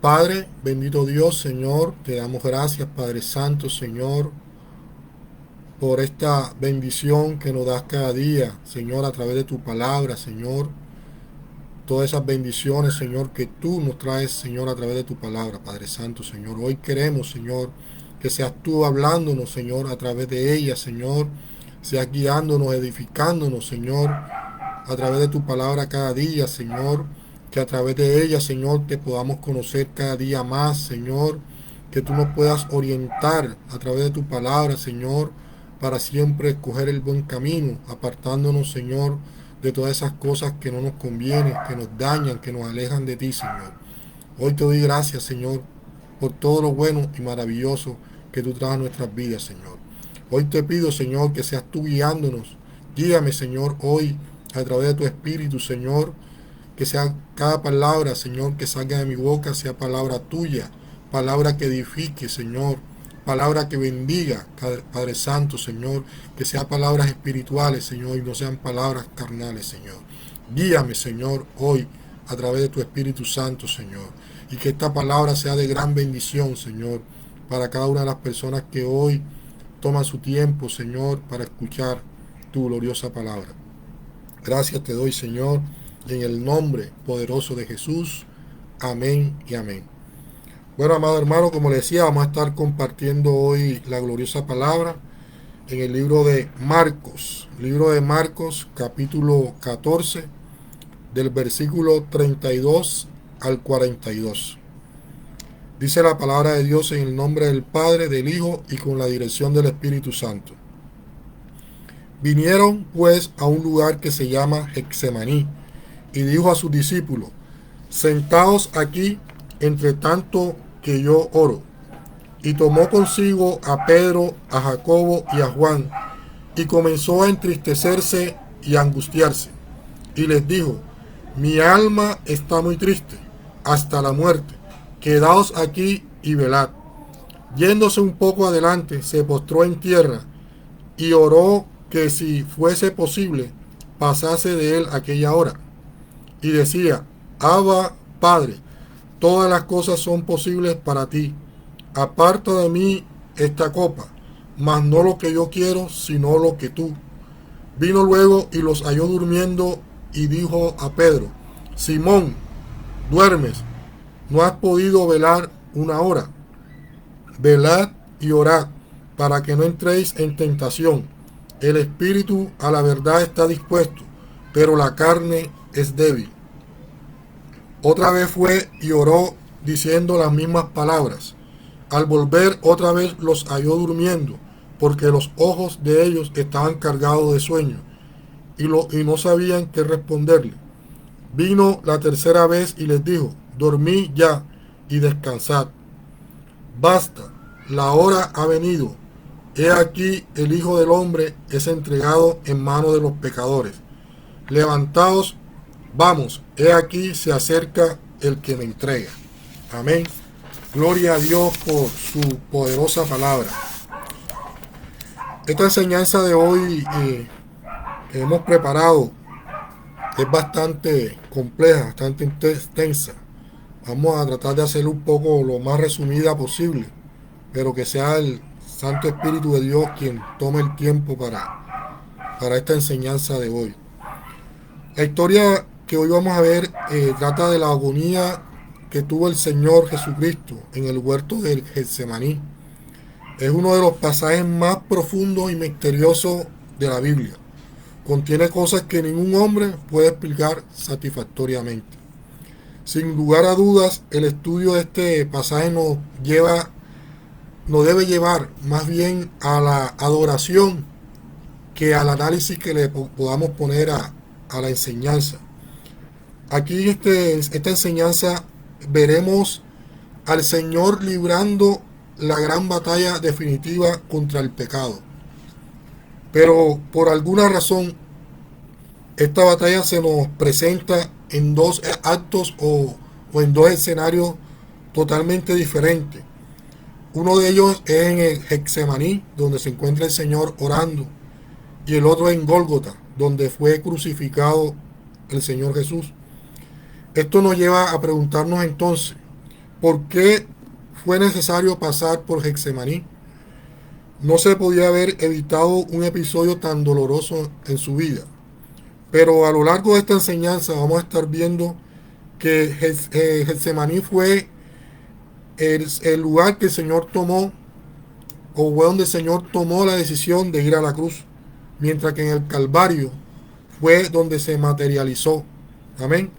Padre, bendito Dios, Señor, te damos gracias, Padre Santo, Señor, por esta bendición que nos das cada día, Señor, a través de tu palabra, Señor. Todas esas bendiciones, Señor, que tú nos traes, Señor, a través de tu palabra, Padre Santo, Señor. Hoy queremos, Señor, que seas tú hablándonos, Señor, a través de ella, Señor. Seas guiándonos, edificándonos, Señor, a través de tu palabra cada día, Señor. Que a través de ella, Señor, te podamos conocer cada día más, Señor. Que tú nos puedas orientar a través de tu palabra, Señor, para siempre escoger el buen camino, apartándonos, Señor, de todas esas cosas que no nos convienen, que nos dañan, que nos alejan de ti, Señor. Hoy te doy gracias, Señor, por todo lo bueno y maravilloso que tú traes a nuestras vidas, Señor. Hoy te pido, Señor, que seas tú guiándonos. Guíame, Señor, hoy a través de tu Espíritu, Señor, que sea cada palabra, Señor, que salga de mi boca, sea palabra tuya, palabra que edifique, Señor, palabra que bendiga, Padre Santo, Señor, que sea palabras espirituales, Señor, y no sean palabras carnales, Señor. Guíame, Señor, hoy a través de tu Espíritu Santo, Señor, y que esta palabra sea de gran bendición, Señor, para cada una de las personas que hoy toman su tiempo, Señor, para escuchar tu gloriosa palabra. Gracias te doy, Señor, en el nombre poderoso de Jesús. Amén y amén. Bueno, amado hermano, como le decía, vamos a estar compartiendo hoy la gloriosa palabra en el libro de Marcos, capítulo 14, del versículo 32 al 42. Dice la palabra de Dios en el nombre del Padre, del Hijo y con la dirección del Espíritu Santo. Vinieron pues a un lugar que se llama Getsemaní, y dijo a sus discípulos: sentaos aquí entre tanto que yo oro. Y tomó consigo a Pedro, a Jacobo y a Juan, y comenzó a entristecerse y a angustiarse. Y les dijo: mi alma está muy triste, hasta la muerte. Quedaos aquí y velad. Yéndose un poco adelante, se postró en tierra y oró que si fuese posible, pasase de él aquella hora. Y decía: Abba, Padre, todas las cosas son posibles para ti. Aparta de mí esta copa, mas no lo que yo quiero, sino lo que tú. Vino luego y los halló durmiendo, y dijo a Pedro: Simón, ¿duermes? ¿No has podido velar una hora? Velad y orad, para que no entréis en tentación. El espíritu a la verdad está dispuesto, pero la carne es débil. Otra vez fue y oró, diciendo las mismas palabras. Al volver otra vez los halló durmiendo, porque los ojos de ellos estaban cargados de sueño, y no sabían qué responderle. Vino la tercera vez y les dijo: dormid ya y descansad. Basta, la hora ha venido. He aquí el Hijo del Hombre es entregado en manos de los pecadores. Levantaos, vamos, he aquí se acerca el que me entrega. Amén. Gloria a Dios por su poderosa palabra. Esta enseñanza de hoy que hemos preparado es bastante compleja, bastante extensa. Vamos a tratar de hacerlo un poco lo más resumida posible, pero que sea el Santo Espíritu de Dios quien tome el tiempo para esta enseñanza de hoy. La historia que hoy vamos a ver trata de la agonía que tuvo el Señor Jesucristo en el huerto del Getsemaní. Es uno de los pasajes más profundos y misteriosos de la Biblia. Contiene cosas que ningún hombre puede explicar satisfactoriamente. Sin lugar a dudas, el estudio de este pasaje nos debe llevar más bien a la adoración que al análisis que le podamos poner a la enseñanza. Aquí esta enseñanza veremos al Señor librando la gran batalla definitiva contra el pecado. Pero por alguna razón, esta batalla se nos presenta en dos actos o en dos escenarios totalmente diferentes. Uno de ellos es en el Getsemaní, donde se encuentra el Señor orando, y el otro en Gólgota, donde fue crucificado el Señor Jesús. Esto nos lleva a preguntarnos entonces, ¿Por qué fue necesario pasar por Getsemaní? No se podía haber evitado un episodio tan doloroso en su vida. Pero a lo largo de esta enseñanza vamos a estar viendo que Getsemaní fue el lugar que el Señor tomó, o fue donde el Señor tomó la decisión de ir a la cruz, mientras que en el Calvario fue donde se materializó. Amén.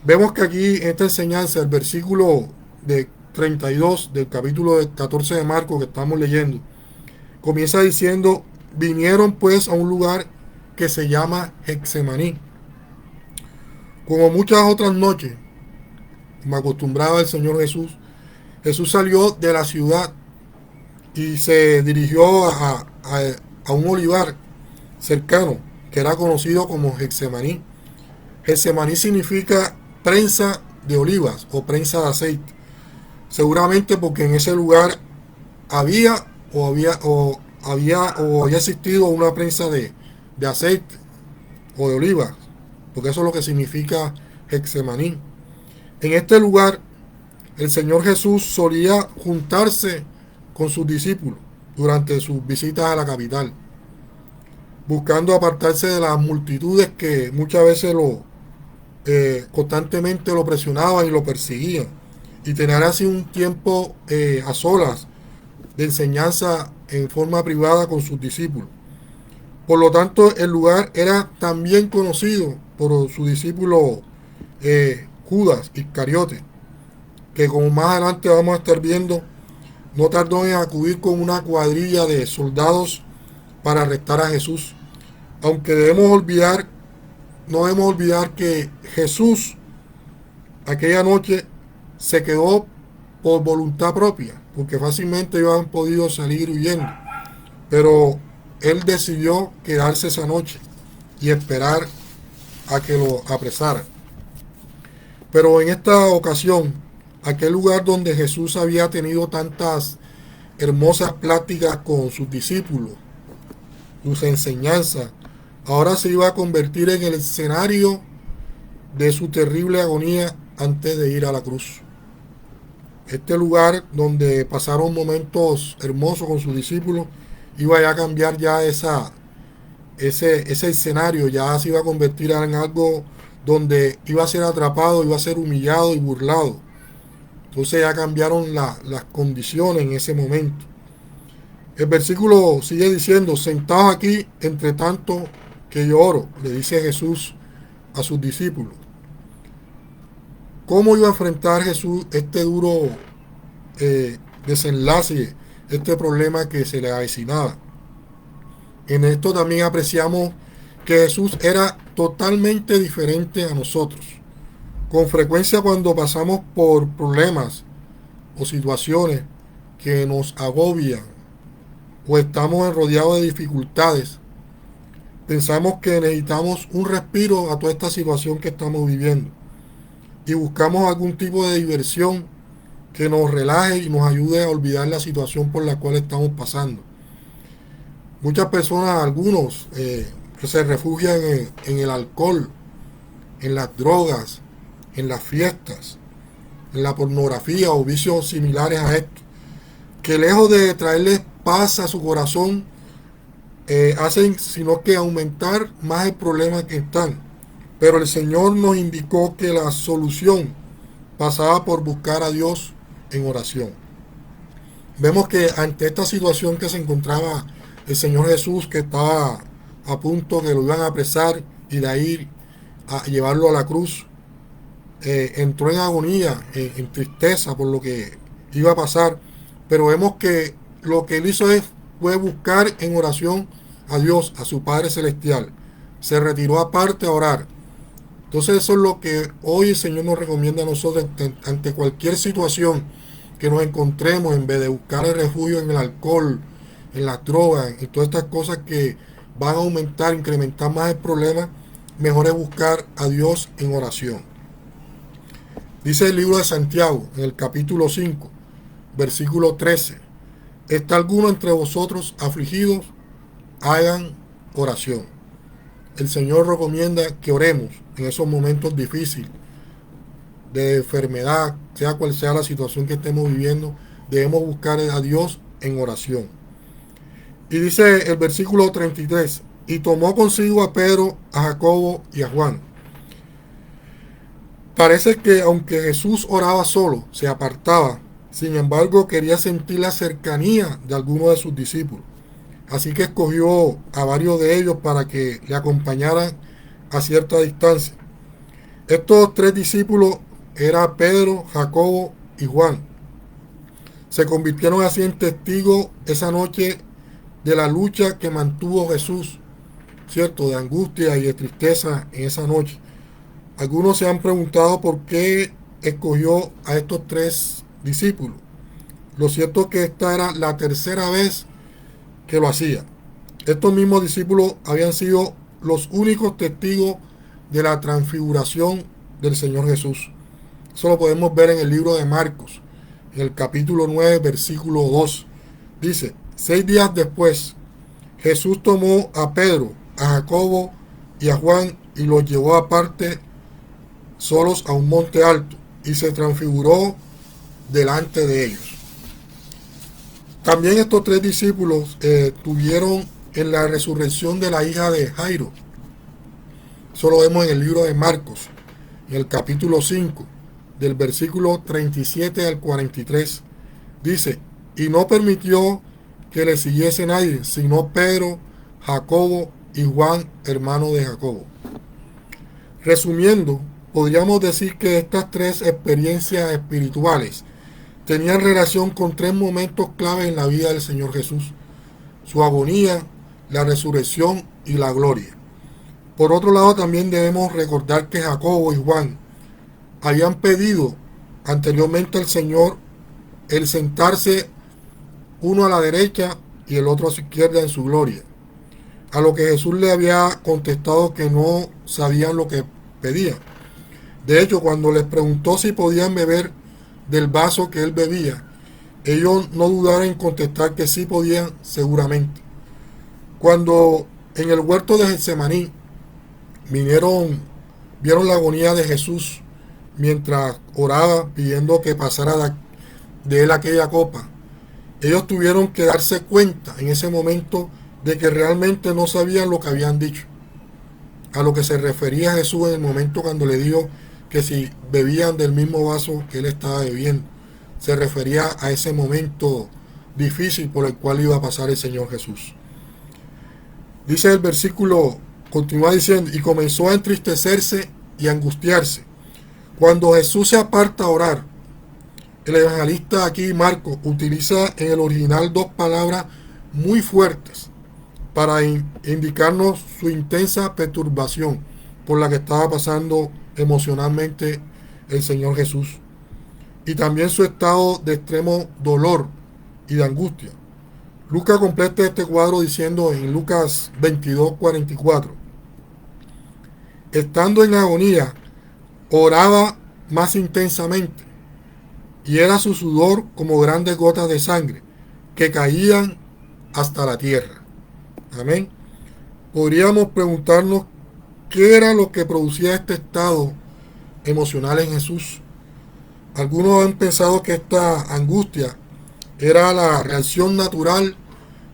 Vemos que aquí en esta enseñanza, el versículo de 32 del capítulo 14 de Marcos que estamos leyendo, comienza diciendo: vinieron pues a un lugar que se llama Getsemaní. Como muchas otras noches, me acostumbraba el Señor Jesús, Jesús salió de la ciudad y se dirigió a un olivar cercano que era conocido como Getsemaní. Getsemaní significa prensa de olivas o prensa de aceite. Seguramente porque en ese lugar había había existido una prensa de aceite o de olivas, porque eso es lo que significa Getsemaní. En este lugar el Señor Jesús solía juntarse con sus discípulos durante sus visitas a la capital, buscando apartarse de las multitudes que muchas veces constantemente lo presionaban y lo perseguían, y tener así un tiempo a solas de enseñanza en forma privada con sus discípulos. Por lo tanto, el lugar era también conocido por su discípulo Judas Iscariote, que como más adelante vamos a estar viendo, no tardó en acudir con una cuadrilla de soldados para arrestar a Jesús. Aunque no debemos olvidar que Jesús aquella noche se quedó por voluntad propia, porque fácilmente ellos han podido salir huyendo, pero él decidió quedarse esa noche y esperar a que lo apresaran. Pero en esta ocasión, aquel lugar donde Jesús había tenido tantas hermosas pláticas con sus discípulos, sus enseñanzas, ahora se iba a convertir en el escenario de su terrible agonía antes de ir a la cruz. Este lugar donde pasaron momentos hermosos con sus discípulos iba ya a cambiar ya ese escenario, ya se iba a convertir en algo donde iba a ser atrapado, iba a ser humillado y burlado. Entonces ya cambiaron las condiciones en ese momento. El versículo sigue diciendo: sentados aquí, entre tanto que yo oro, le dice Jesús a sus discípulos. ¿Cómo iba a enfrentar Jesús este duro desenlace, este problema que se le avecinaba? En esto también apreciamos que Jesús era totalmente diferente a nosotros. Con frecuencia, cuando pasamos por problemas o situaciones que nos agobian o estamos rodeados de dificultades, pensamos que necesitamos un respiro a toda esta situación que estamos viviendo y buscamos algún tipo de diversión que nos relaje y nos ayude a olvidar la situación por la cual estamos pasando. Muchas personas, algunos, que se refugian en el alcohol, en las drogas, en las fiestas, en la pornografía o vicios similares a esto, que lejos de traerles paz a su corazón, hacen sino que aumentar más el problema que están. Pero el Señor nos indicó que la solución pasaba por buscar a Dios en oración. Vemos que ante esta situación que se encontraba el Señor Jesús, que estaba a punto que lo iban a apresar y de ahí a llevarlo a la cruz, entró en agonía, en tristeza por lo que iba a pasar, pero vemos que lo que él hizo fue buscar en oración a Dios, a su Padre Celestial. Se retiró aparte a orar. Entonces eso es lo que hoy el Señor nos recomienda a nosotros ante cualquier situación que nos encontremos. En vez de buscar el refugio en el alcohol, en las drogas, en todas estas cosas que van a aumentar, incrementar más el problema, mejor es buscar a Dios en oración. Dice el libro de Santiago, en el capítulo 5, versículo 13: ¿está alguno entre vosotros afligidos? Hagan oración. El Señor recomienda que oremos en esos momentos difíciles, de enfermedad, sea cual sea la situación que estemos viviendo, debemos buscar a Dios en oración. Y dice el versículo 33, y tomó consigo a Pedro, a Jacobo y a Juan. Parece que aunque Jesús oraba solo, se apartaba, sin embargo quería sentir la cercanía de algunos de sus discípulos. Así que escogió a varios de ellos para que le acompañaran a cierta distancia. Estos tres discípulos eran Pedro, Jacobo y Juan. Se convirtieron así en testigos esa noche de la lucha que mantuvo Jesús, ¿cierto? De angustia y de tristeza en esa noche. Algunos se han preguntado por qué escogió a estos tres discípulos. Lo cierto es que esta era la tercera vez que lo hacía. Estos mismos discípulos habían sido los únicos testigos de la transfiguración del Señor Jesús. Eso lo podemos ver en el libro de Marcos, en el capítulo 9, versículo 2. Dice, 6 días después, Jesús tomó a Pedro, a Jacobo y a Juan y los llevó aparte solos a un monte alto y se transfiguró delante de ellos. También estos tres discípulos tuvieron en la resurrección de la hija de Jairo. Eso lo vemos en el libro de Marcos, en el capítulo 5, del versículo 37 al 43. Dice, y no permitió que le siguiese nadie, sino Pedro, Jacobo y Juan, hermano de Jacobo. Resumiendo, podríamos decir que estas tres experiencias espirituales tenían relación con tres momentos clave en la vida del Señor Jesús: su agonía, la resurrección y la gloria. Por otro lado, también debemos recordar que Jacobo y Juan habían pedido anteriormente al Señor el sentarse uno a la derecha y el otro a su izquierda en su gloria, a lo que Jesús le había contestado que no sabían lo que pedían. De hecho, cuando les preguntó si podían beber del vaso que él bebía, ellos no dudaron en contestar que sí podían seguramente. Cuando en el huerto de Getsemaní vieron la agonía de Jesús mientras oraba pidiendo que pasara de él aquella copa, ellos tuvieron que darse cuenta en ese momento de que realmente no sabían lo que habían dicho. A lo que se refería Jesús en el momento cuando le dijo que si bebían del mismo vaso que él estaba bebiendo, se refería a ese momento difícil por el cual iba a pasar el Señor Jesús. Dice el versículo, continúa diciendo, y comenzó a entristecerse y a angustiarse. Cuando Jesús se aparta a orar, el evangelista aquí, Marcos, utiliza en el original dos palabras muy fuertes para indicarnos su intensa perturbación por la que estaba pasando emocionalmente el Señor Jesús, y también su estado de extremo dolor y de angustia. Lucas completa este cuadro diciendo en Lucas 22:44, estando en agonía, oraba más intensamente, y era su sudor como grandes gotas de sangre que caían hasta la tierra. Amén. Podríamos preguntarnos qué era lo que producía este estado emocional en Jesús. Algunos han pensado que esta angustia era la reacción natural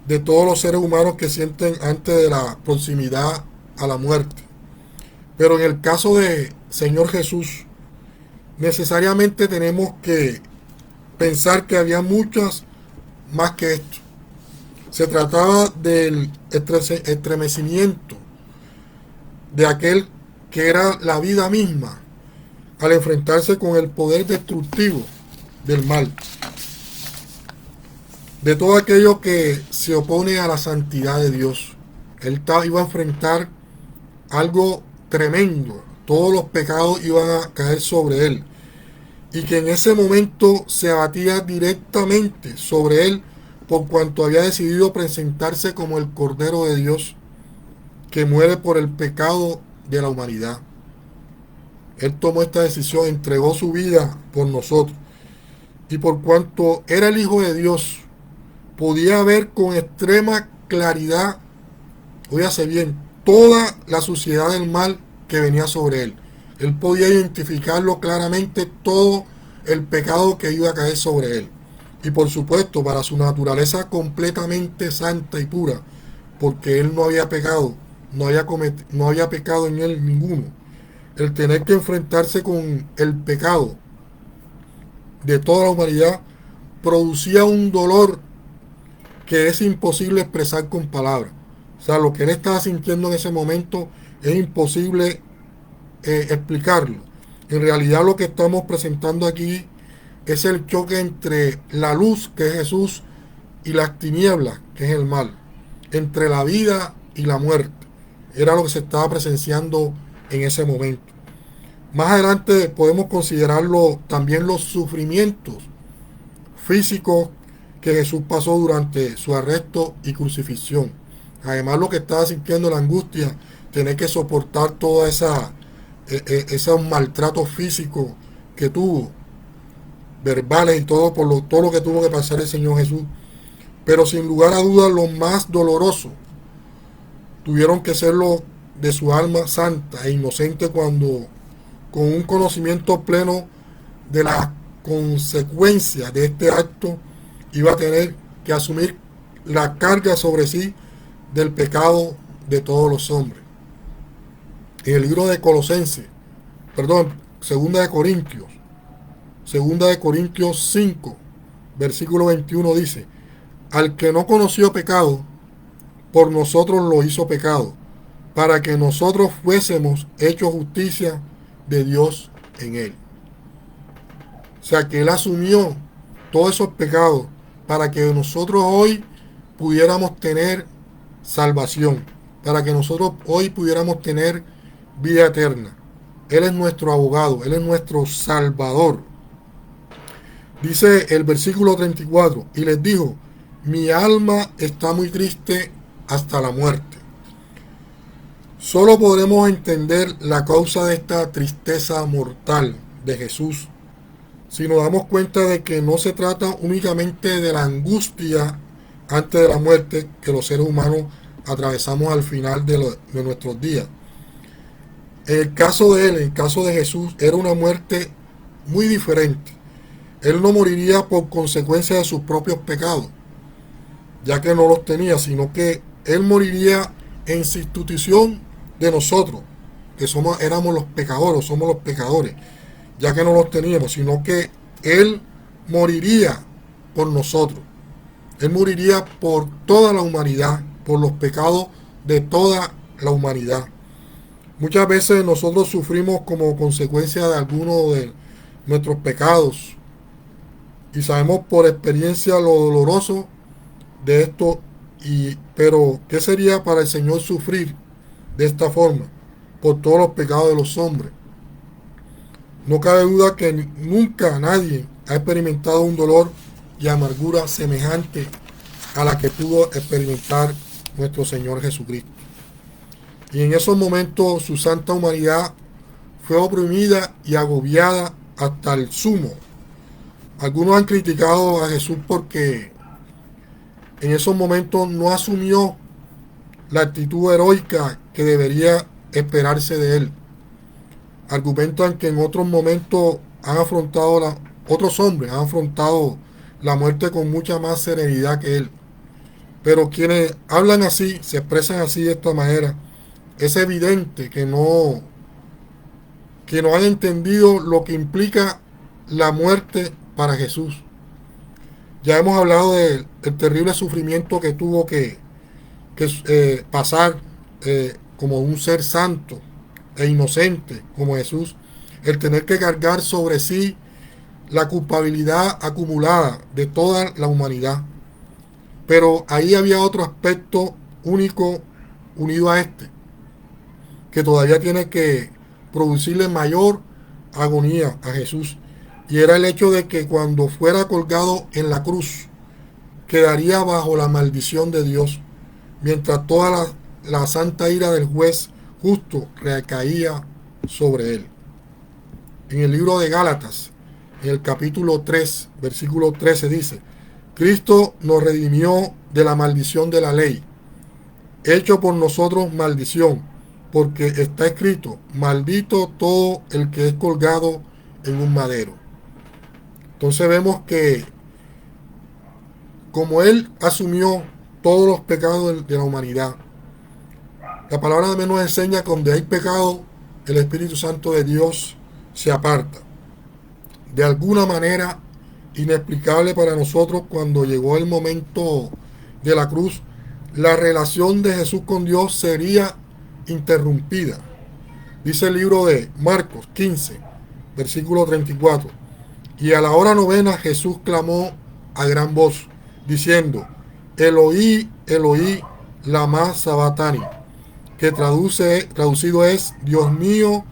de todos los seres humanos que sienten antes de la proximidad a la muerte. Pero en el caso de Señor Jesús, necesariamente tenemos que pensar que había muchas más que esto. Se trataba del estremecimiento de aquel que era la vida misma al enfrentarse con el poder destructivo del mal, de todo aquello que se opone a la santidad de Dios. Él iba a enfrentar algo tremendo, todos los pecados iban a caer sobre él, y que en ese momento se abatía directamente sobre él por cuanto había decidido presentarse como el Cordero de Dios que muere por el pecado de la humanidad. Él tomó esta decisión, entregó su vida por nosotros, y por cuanto era el Hijo de Dios, podía ver con extrema claridad, óyase bien, toda la suciedad del mal que venía sobre él. Él podía identificarlo claramente todo el pecado que iba a caer sobre él. Y por supuesto, para su naturaleza completamente santa y pura, porque él no había pecado, no había pecado en él ninguno. El tener que enfrentarse con el pecado de toda la humanidad producía un dolor que es imposible expresar con palabras. O sea, lo que él estaba sintiendo en ese momento es imposible explicarlo. En realidad lo que estamos presentando aquí es el choque entre la luz, que es Jesús, y las tinieblas, que es el mal, entre la vida y la muerte. Era lo que se estaba presenciando en ese momento. Más adelante podemos considerarlo también los sufrimientos físicos que Jesús pasó durante su arresto y crucifixión. Además, lo que estaba sintiendo, la angustia, tener que soportar toda esos maltratos físicos que tuvo, verbales y todo lo que tuvo que pasar el Señor Jesús. Pero sin lugar a dudas, lo más doloroso tuvieron que ser los de su alma santa e inocente, cuando, con un conocimiento pleno de las consecuencias de este acto, iba a tener que asumir la carga sobre sí del pecado de todos los hombres. En el libro de Colosenses, perdón, segunda de Corintios 5, versículo 21 dice: al que no conoció pecado, por nosotros lo hizo pecado, para que nosotros fuésemos hechos justicia de Dios en él. O sea, que él asumió todos esos pecados para que nosotros hoy pudiéramos tener salvación, para que nosotros hoy pudiéramos tener vida eterna. Él es nuestro abogado, Él es nuestro salvador. Dice el versículo 34, y les dijo: mi alma está muy triste hasta la muerte. Solo podremos entender la causa de esta tristeza mortal de Jesús si nos damos cuenta de que no se trata únicamente de la angustia antes de la muerte que los seres humanos atravesamos al final de nuestros días. En el caso de él, en el caso de Jesús, era una muerte muy diferente. Él no moriría por consecuencia de sus propios pecados, ya que no los tenía, sino que él moriría en sustitución de nosotros, que éramos los pecadores, somos los pecadores, ya que no los teníamos, sino que él moriría por nosotros. Él moriría por toda la humanidad, por los pecados de toda la humanidad. Muchas veces nosotros sufrimos como consecuencia de algunos de nuestros pecados, y sabemos por experiencia lo doloroso de esto. Pero ¿qué sería para el Señor sufrir de esta forma por todos los pecados de los hombres? No cabe duda que nunca nadie ha experimentado un dolor y amargura semejante a la que pudo experimentar nuestro Señor Jesucristo. Y en esos momentos su santa humanidad fue oprimida y agobiada hasta el sumo. Algunos han criticado a Jesús porque en esos momentos no asumió la actitud heroica que debería esperarse de él. Argumentan que en otros momentos otros hombres han afrontado la muerte con mucha más serenidad que él. Pero quienes hablan así, se expresan así de esta manera, es evidente que no han entendido lo que implica la muerte para Jesús. Ya hemos hablado del terrible sufrimiento que tuvo que pasar como un ser santo e inocente como Jesús, el tener que cargar sobre sí la culpabilidad acumulada de toda la humanidad. Pero ahí había otro aspecto único unido a este, que todavía tiene que producirle mayor agonía a Jesús, y era el hecho de que cuando fuera colgado en la cruz quedaría bajo la maldición de Dios, mientras toda la santa ira del juez justo recaía sobre él. En el libro de Gálatas, en el capítulo 3, versículo 13 dice: Cristo nos redimió de la maldición de la ley, hecho por nosotros maldición, porque está escrito, maldito todo el que es colgado en un madero. Entonces vemos que como Él asumió todos los pecados de la humanidad, la palabra también nos enseña que donde hay pecado, el Espíritu Santo de Dios se aparta. De alguna manera inexplicable para nosotros, cuando llegó el momento de la cruz, la relación de Jesús con Dios sería interrumpida. Dice el libro de Marcos 15, versículo 34. Y a la hora novena Jesús clamó a gran voz, diciendo, Eloí, Eloí, lama sabatani, que traducido es, Dios mío,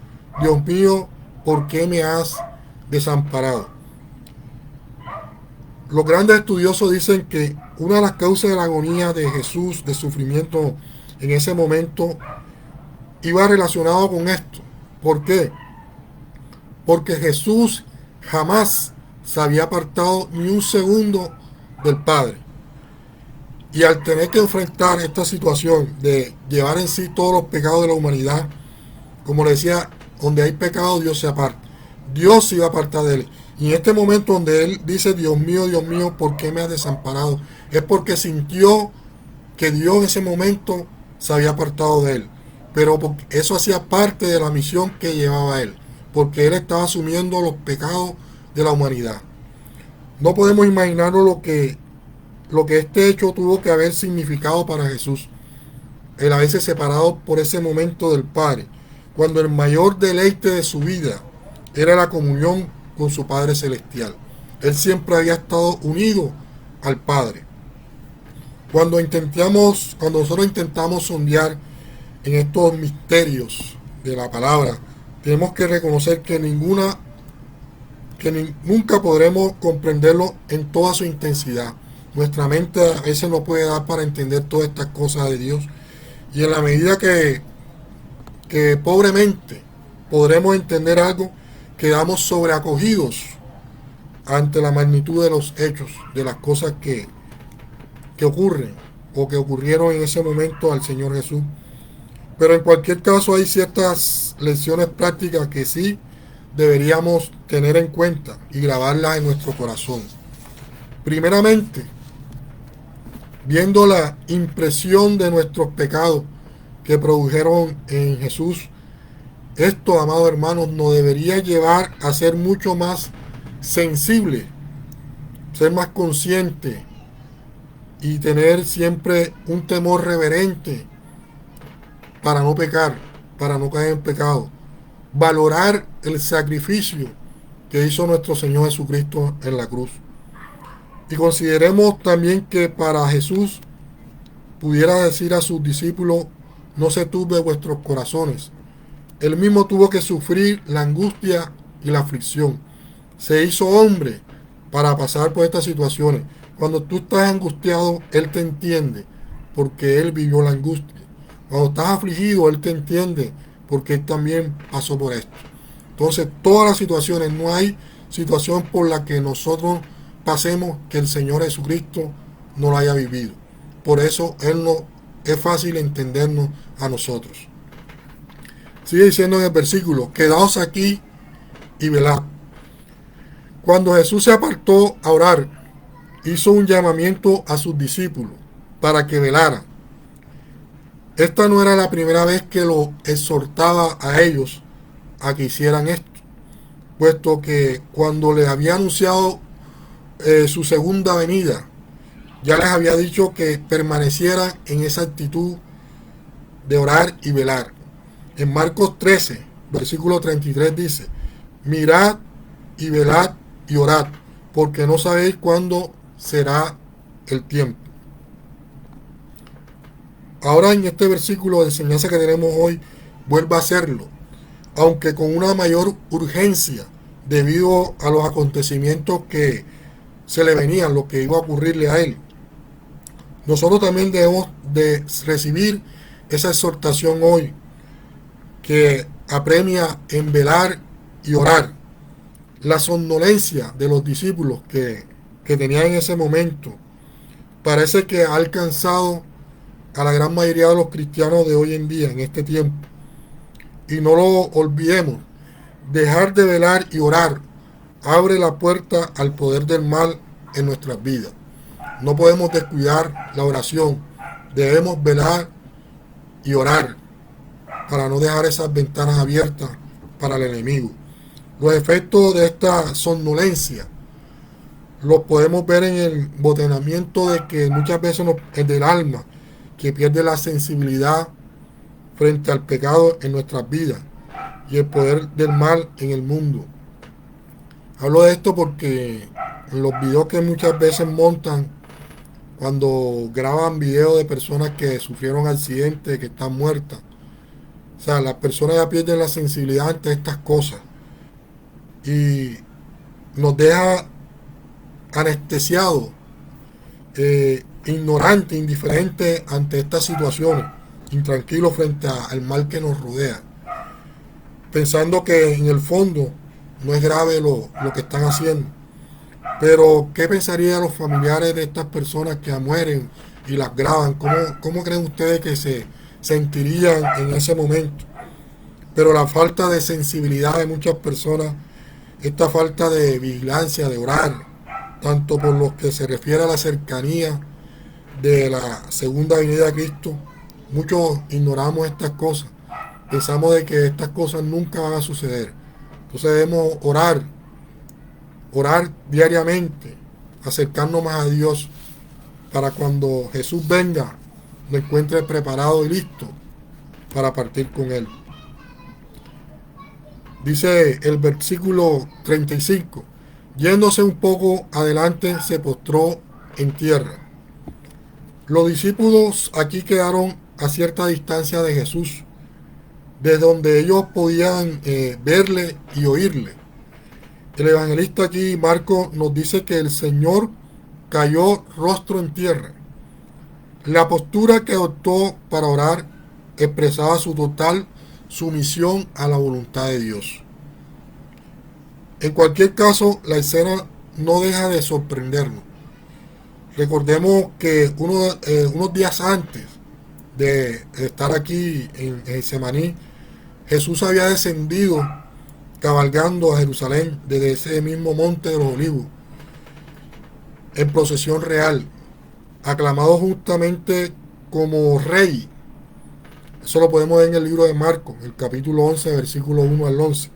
¿por qué me has desamparado? Los grandes estudiosos dicen que una de las causas de la agonía de Jesús, de sufrimiento en ese momento, iba relacionado con esto. ¿Por qué? Porque Jesús jamás se había apartado ni un segundo del Padre. Y al tener que enfrentar esta situación de llevar en sí todos los pecados de la humanidad, como le decía, donde hay pecado, Dios se aparta. Dios se iba a apartar de él. Y en este momento donde él dice, Dios mío, ¿por qué me has desamparado? Es porque sintió que Dios en ese momento se había apartado de él. Pero eso hacía parte de la misión que llevaba él. Porque él estaba asumiendo los pecados de la humanidad. No podemos imaginarnos lo que este hecho tuvo que haber significado para Jesús. El haberse separado por ese momento del Padre, cuando el mayor deleite de su vida era la comunión con su Padre Celestial. Él siempre había estado unido al Padre. Cuando nosotros intentamos sondear en estos misterios de la palabra, tenemos que reconocer que nunca podremos comprenderlo en toda su intensidad. Nuestra mente a veces no puede dar para entender todas estas cosas de Dios. Y en la medida que pobremente podremos entender algo, quedamos sobreacogidos ante la magnitud de los hechos, de las cosas que ocurren o que ocurrieron en ese momento al Señor Jesús. Pero en cualquier caso hay ciertas lecciones prácticas que sí deberíamos tener en cuenta y grabarlas en nuestro corazón. Primeramente, viendo la impresión de nuestros pecados que produjeron en Jesús, esto, amados hermanos, nos debería llevar a ser mucho más sensibles, ser más conscientes y tener siempre un temor reverente para no pecar, para no caer en pecado. Valorar el sacrificio que hizo nuestro Señor Jesucristo en la cruz. Y consideremos también que para Jesús pudiera decir a sus discípulos, no se turbe vuestros corazones. Él mismo tuvo que sufrir la angustia y la aflicción. Se hizo hombre para pasar por estas situaciones. Cuando tú estás angustiado, Él te entiende, porque Él vivió la angustia. Cuando estás afligido, Él te entiende, porque Él también pasó por esto. Entonces, todas las situaciones, no hay situación por la que nosotros pasemos que el Señor Jesucristo no la haya vivido. Por eso Él no es fácil entendernos a nosotros. Sigue diciendo en el versículo, quedaos aquí y velad. Cuando Jesús se apartó a orar, hizo un llamamiento a sus discípulos para que velaran. Esta no era la primera vez que lo exhortaba a ellos a que hicieran esto, puesto que cuando les había anunciado su segunda venida, ya les había dicho que permanecieran en esa actitud de orar y velar. En Marcos 13, versículo 33 dice, mirad y velad y orad, porque no sabéis cuándo será el tiempo. Ahora en este versículo de enseñanza que tenemos hoy, vuelve a hacerlo, aunque con una mayor urgencia, debido a los acontecimientos que se le venían, lo que iba a ocurrirle a él. Nosotros también debemos de recibir esa exhortación hoy, que apremia en velar y orar. La somnolencia de los discípulos que tenían en ese momento parece que ha alcanzado a la gran mayoría de los cristianos de hoy en día, en este tiempo. Y no lo olvidemos, dejar de velar y orar abre la puerta al poder del mal en nuestras vidas. No podemos descuidar la oración. Debemos velar y orar para no dejar esas ventanas abiertas para el enemigo. Los efectos de esta somnolencia los podemos ver en el botenamiento de que muchas veces es del alma, que pierde la sensibilidad frente al pecado en nuestras vidas y el poder del mal en el mundo. Hablo de esto porque en los videos que muchas veces montan cuando graban videos de personas que sufrieron accidentes, que están muertas, o sea, las personas ya pierden la sensibilidad ante estas cosas y nos deja anestesiados, ignorantes, indiferentes ante estas situaciones, intranquilos frente al mal que nos rodea, pensando que en el fondo no es grave lo que están haciendo. Pero, ¿qué pensarían los familiares de estas personas que mueren y las graban? ¿Cómo creen ustedes que se sentirían en ese momento? Pero la falta de sensibilidad de muchas personas, esta falta de vigilancia, de orar, tanto por lo que se refiere a la cercanía de la segunda venida de Cristo, muchos ignoramos estas cosas. Pensamos de que estas cosas nunca van a suceder. Entonces debemos orar diariamente, acercarnos más a Dios para cuando Jesús venga, lo encuentre preparado y listo para partir con Él. Dice el versículo 35, yéndose un poco adelante se postró en tierra. Los discípulos aquí quedaron a cierta distancia de Jesús, desde donde ellos podían verle y oírle. El evangelista aquí, Marco, nos dice que el Señor cayó rostro en tierra. La postura que adoptó para orar expresaba su total sumisión a la voluntad de Dios. En cualquier caso, la escena no deja de sorprendernos. Recordemos que unos días antes de estar aquí en Getsemaní, Jesús había descendido cabalgando a Jerusalén desde ese mismo monte de los olivos en procesión real, aclamado justamente como rey. Eso lo podemos ver en el libro de Marcos, el capítulo 11, versículo 1 al 11.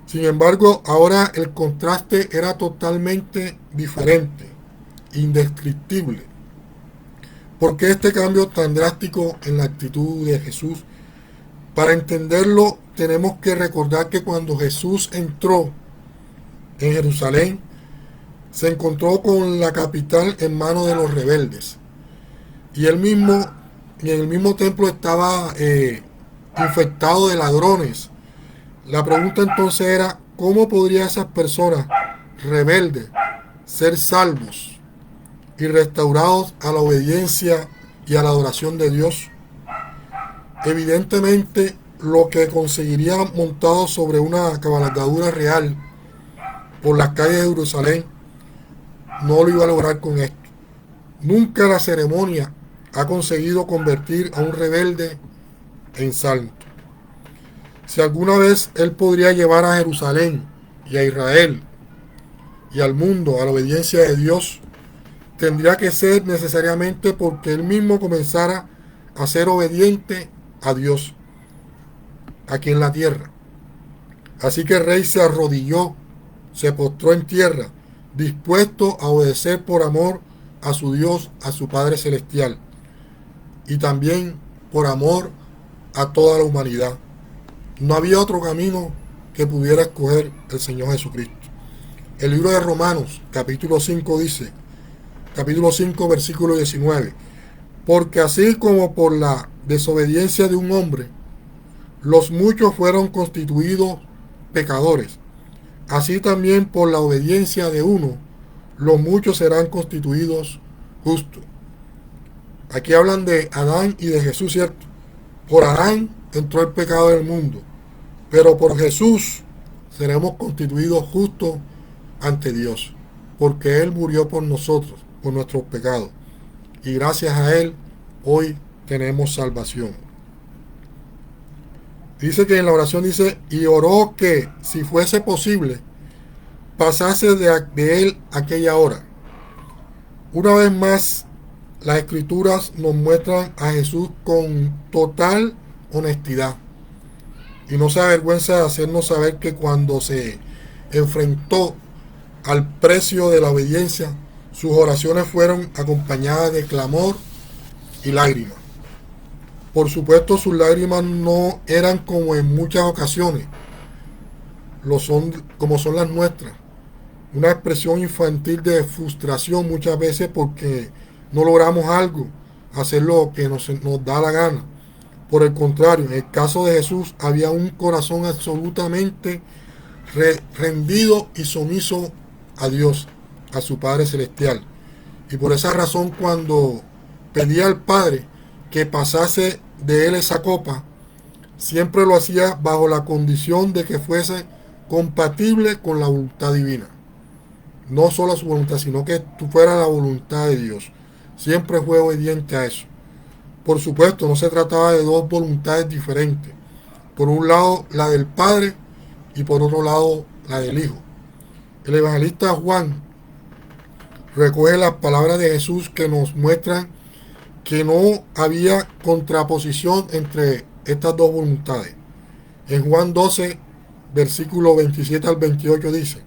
Sin embargo, ahora el contraste era totalmente diferente, indescriptible. ¿Por qué este cambio tan drástico en la actitud de Jesús? Para entenderlo, tenemos que recordar que cuando Jesús entró en Jerusalén, se encontró con la capital en manos de los rebeldes. Y él mismo, y en el mismo templo estaba infectado de ladrones. La pregunta entonces era, ¿cómo podrían esas personas rebeldes ser salvos y restaurados a la obediencia y a la adoración de Dios? Evidentemente, lo que conseguiría montado sobre una cabalgadura real por las calles de Jerusalén no lo iba a lograr con esto. Nunca la ceremonia ha conseguido convertir a un rebelde en santo. Si alguna vez él podría llevar a Jerusalén y a Israel y al mundo a la obediencia de Dios, tendría que ser necesariamente porque él mismo comenzara a ser obediente a Dios aquí en la tierra. Así que el rey se arrodilló, se postró en tierra, dispuesto a obedecer por amor a su Dios, a su Padre Celestial, y también por amor a toda la humanidad. No había otro camino que pudiera escoger el Señor Jesucristo. El libro de Romanos, capítulo 5 dice, capítulo 5, versículo 19, porque así como por la desobediencia de un hombre, los muchos fueron constituidos pecadores, así también por la obediencia de uno, los muchos serán constituidos justos. Aquí hablan de Adán y de Jesús, ¿cierto? Por Adán entró el pecado en el mundo, pero por Jesús seremos constituidos justos ante Dios, porque Él murió por nosotros, por nuestros pecados, y gracias a Él hoy tenemos salvación. Dice que en la oración dice, y oró que, si fuese posible, pasase de él aquella hora. Una vez más, las escrituras nos muestran a Jesús con total honestidad y no se avergüenza de hacernos saber que cuando se enfrentó al precio de la obediencia, sus oraciones fueron acompañadas de clamor y lágrimas. Por supuesto, sus lágrimas no eran como en muchas ocasiones, lo son como son las nuestras, una expresión infantil de frustración muchas veces porque no logramos algo, hacer lo que nos da la gana. Por el contrario, en el caso de Jesús había un corazón absolutamente rendido y sumiso a Dios, a su Padre Celestial. Y por esa razón, cuando pedía al Padre que pasase de él esa copa, siempre lo hacía bajo la condición de que fuese compatible con la voluntad divina. No solo su voluntad, sino que fuera la voluntad de Dios. Siempre fue obediente a eso. Por supuesto, no se trataba de dos voluntades diferentes. Por un lado, la del Padre y por otro lado, la del Hijo. El evangelista Juan recoge las palabras de Jesús que nos muestran que no había contraposición entre estas dos voluntades. En Juan 12, versículo 27 al 28 dice,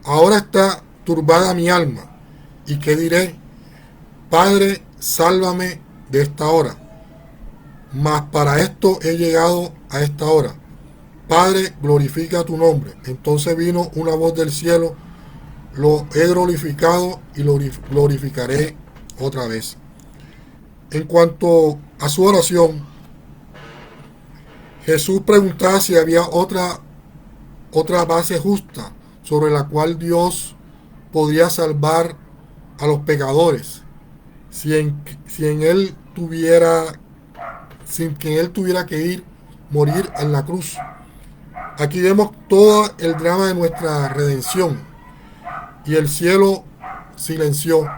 ahora está turbada mi alma, ¿y qué diré? Padre, sálvame de esta hora. Mas para esto he llegado a esta hora. Padre, glorifica tu nombre. Entonces vino una voz del cielo, lo he glorificado y lo glorificaré otra vez. En cuanto a su oración, Jesús preguntaba si había otra base justa sobre la cual Dios podría salvar a los pecadores, sin él tuviera que morir en la cruz. Aquí vemos todo el drama de nuestra redención. Y el cielo silenció.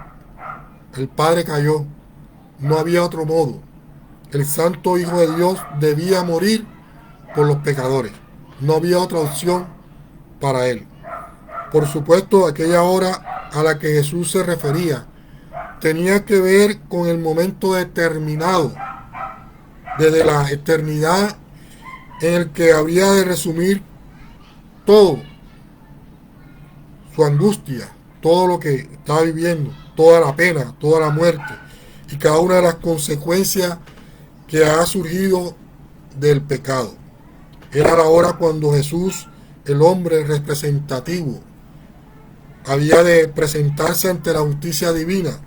El Padre cayó. No había otro modo. El Santo Hijo de Dios debía morir por los pecadores. No había otra opción para él. Por supuesto, aquella hora a la que Jesús se refería tenía que ver con el momento determinado desde la eternidad en el que habría de resumir todo, su angustia, todo lo que estaba viviendo, toda la pena, toda la muerte y cada una de las consecuencias que ha surgido del pecado. Era la hora cuando Jesús, el hombre representativo, había de presentarse ante la justicia divina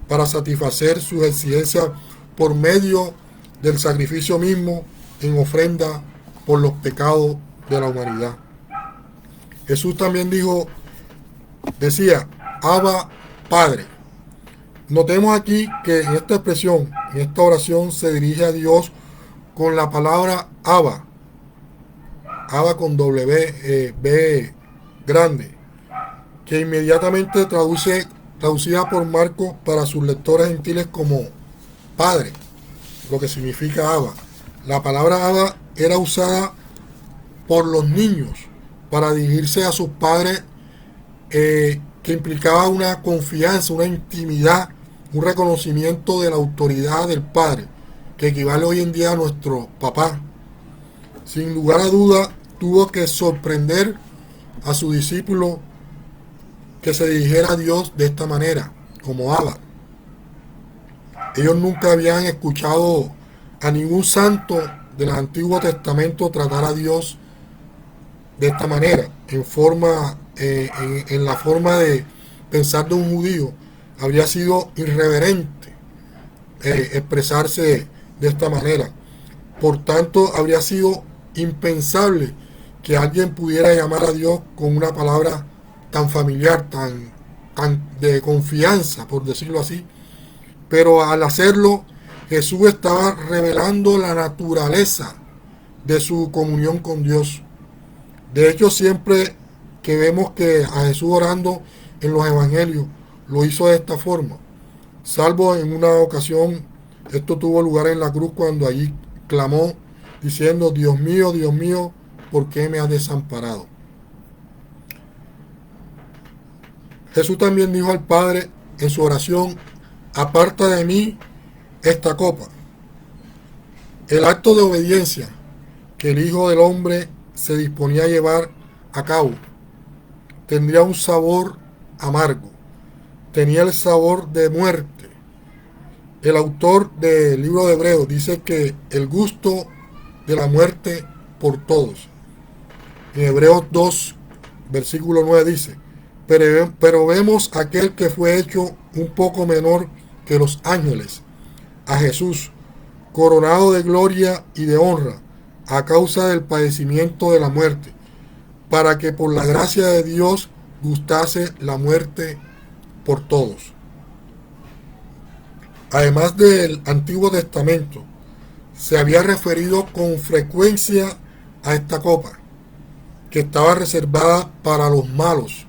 para satisfacer sus exigencias por medio del sacrificio mismo en ofrenda por los pecados de la humanidad. Jesús también decía, Abba, Padre. Notemos aquí que en esta expresión, en esta oración, se dirige a Dios con la palabra Abba. Abba con B grande, que inmediatamente traducida por Marcos para sus lectores gentiles como Padre, lo que significa Abba. La palabra Abba era usada por los niños para dirigirse a sus padres, que implicaba una confianza, una intimidad, un reconocimiento de la autoridad del Padre, que equivale hoy en día a nuestro papá. Sin lugar a duda, tuvo que sorprender a su discípulo que se dirigiera a Dios de esta manera, como Abba. Ellos nunca habían escuchado a ningún santo del Antiguo Testamento tratar a Dios de esta manera, en la forma de pensar de un judío. Habría sido irreverente expresarse de esta manera. Por tanto, habría sido impensable que alguien pudiera llamar a Dios con una palabra tan familiar, tan de confianza, por decirlo así. Pero al hacerlo, Jesús estaba revelando la naturaleza de su comunión con Dios. De hecho, siempre que vemos que a Jesús orando en los evangelios, lo hizo de esta forma. Salvo en una ocasión, esto tuvo lugar en la cruz cuando allí clamó diciendo, Dios mío, ¿por qué me has desamparado? Jesús también dijo al Padre en su oración, aparta de mí esta copa. El acto de obediencia que el Hijo del Hombre se disponía a llevar a cabo tendría un sabor amargo, tenía el sabor de muerte. El autor del libro de Hebreos dice que el gusto de la muerte por todos. En Hebreos 2, versículo 9 dice, pero vemos aquel que fue hecho un poco menor que los ángeles, a Jesús, coronado de gloria y de honra, a causa del padecimiento de la muerte, para que por la gracia de Dios gustase la muerte por todos. Además del Antiguo Testamento, se había referido con frecuencia a esta copa, que estaba reservada para los malos